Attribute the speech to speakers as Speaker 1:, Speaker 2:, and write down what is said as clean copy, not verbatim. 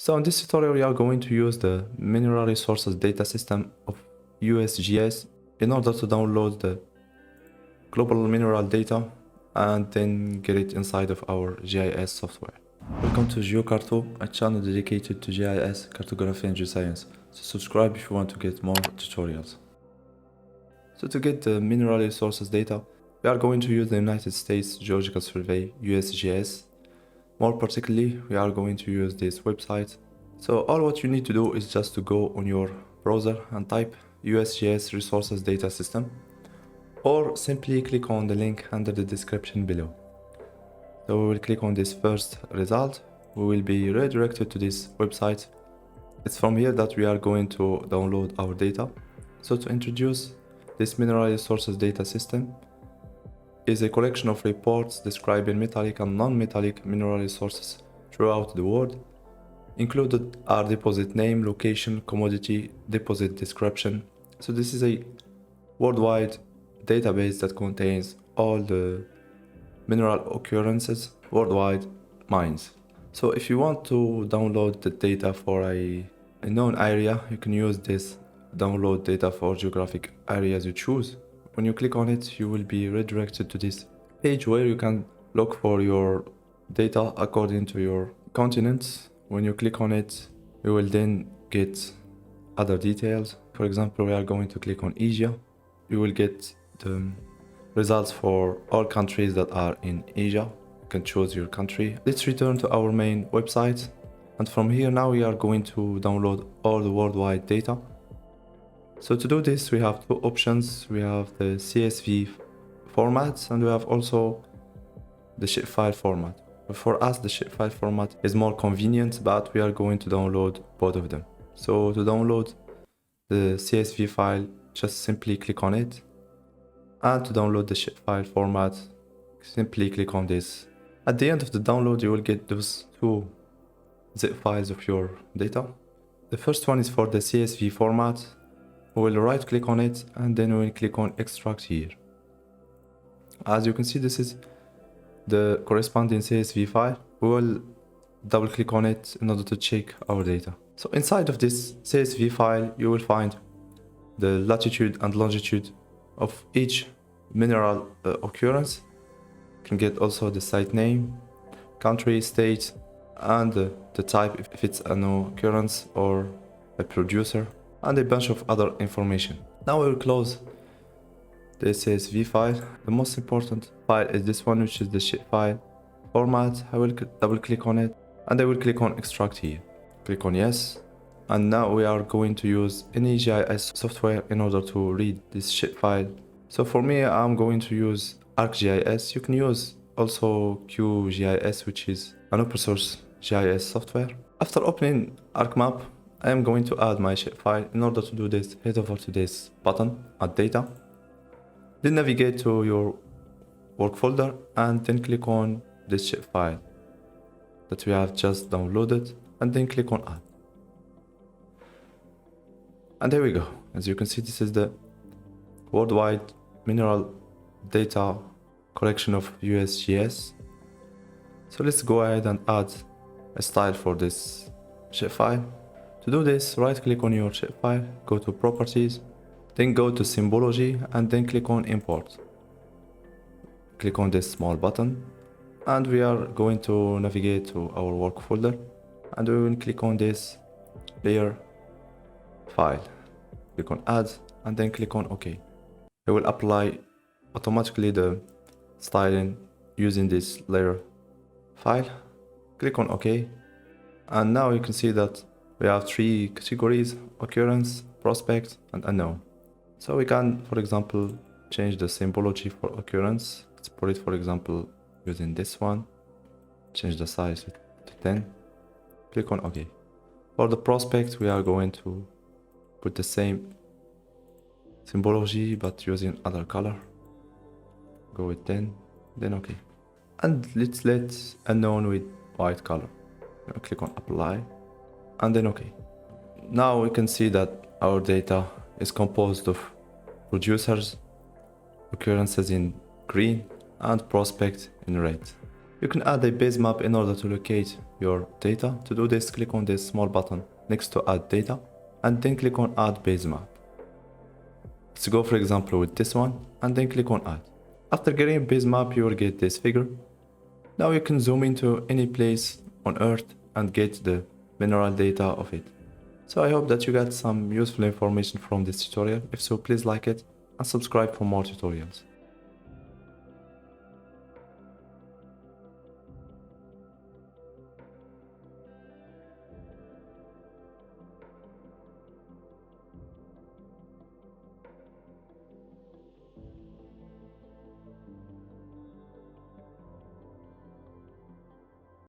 Speaker 1: So in this tutorial we are going to use the Mineral Resources Data System of USGS in order to download the global mineral data and then get it inside of our GIS software. Welcome to GeoCarto, a channel dedicated to GIS, cartography and geoscience. So subscribe if you want to get more tutorials. So to get the mineral resources data, we are going to use the United States Geological Survey, USGS. More particularly, we are going to use this website. So all what you need to do is just to go on your browser and type USGS Resources Data System, or simply click on the link under the description below. So we will click on this first result. We will be redirected to this website. It's from here that we are going to download our data. So to introduce this Mineral Resources Data System is a collection of reports describing metallic and non-metallic mineral resources throughout the world. Included are deposit name, location, commodity, deposit description. So this is a worldwide database that contains all the mineral occurrences worldwide mines. So if you want to download the data for a known area, you can use this download data for geographic areas you choose. When you click on it, you will be redirected to this page where you can look for your data according to your continents. When you click on it, you will then get other details. For example, we are going to click on Asia. You will get the results for all countries that are in Asia. You can choose your country. Let's return to our main website. And from here now we are going to download all the worldwide data. So to do this, we have two options. We have the CSV format and we have also the shapefile format. For us, the shapefile format is more convenient, but we are going to download both of them. So to download the CSV file, just simply click on it. And to download the shapefile format, simply click on this. At the end of the download, you will get those two zip files of your data. The first one is for the CSV format. We will right click on it and then we will click on extract here. As you can see, this is the corresponding CSV file. We will double click on it in order to check our data. So inside of this CSV file, you will find the latitude and longitude of each mineral occurrence. You can get also the site name, country, state, and the type if it's a new occurrence or a producer, and a bunch of other information. Now we will close the CSV file. The most important file is this one, which is the shapefile format. I will double click on it and I will click on extract here. Click on yes. And now we are going to use any GIS software in order to read this shapefile. So for me, I'm going to use ArcGIS. You can use also QGIS, which is an open source GIS software. After opening ArcMap, I am going to add my shapefile. In order to do this, head over to this button, add data. Then navigate to your work folder and then click on this shapefile that we have just downloaded and then click on add. And there we go. As you can see, this is the worldwide mineral data collection of USGS. So let's go ahead and add a style for this shapefile. To do this, right click on your shapefile, go to properties, then go to symbology and then click on import. Click on this small button and we are going to navigate to our work folder and we will click on this layer file. Click on add and then click on OK. It will apply automatically the styling using this layer file. Click on OK. And now you can see that we have three categories: occurrence, prospect, and unknown. So we can, for example, change the symbology for occurrence. Let's put it, for example, using this one. Change the size to 10. Click on OK. For the prospect, we are going to put the same symbology but using other color. Go with 10, then OK. And let's let unknown with white color. Click on apply and then OK. Now we can see that our data is composed of producers, occurrences in green and prospect in red. You can add a base map in order to locate your data. To do this, click on this small button next to add data and then click on add base map. Let's go for example with this one and then click on add. After getting a base map, you will get this figure. Now you can zoom into any place on Earth and get the mineral data of it. So I hope that you got some useful information from this tutorial. If so, please like it and subscribe for more tutorials.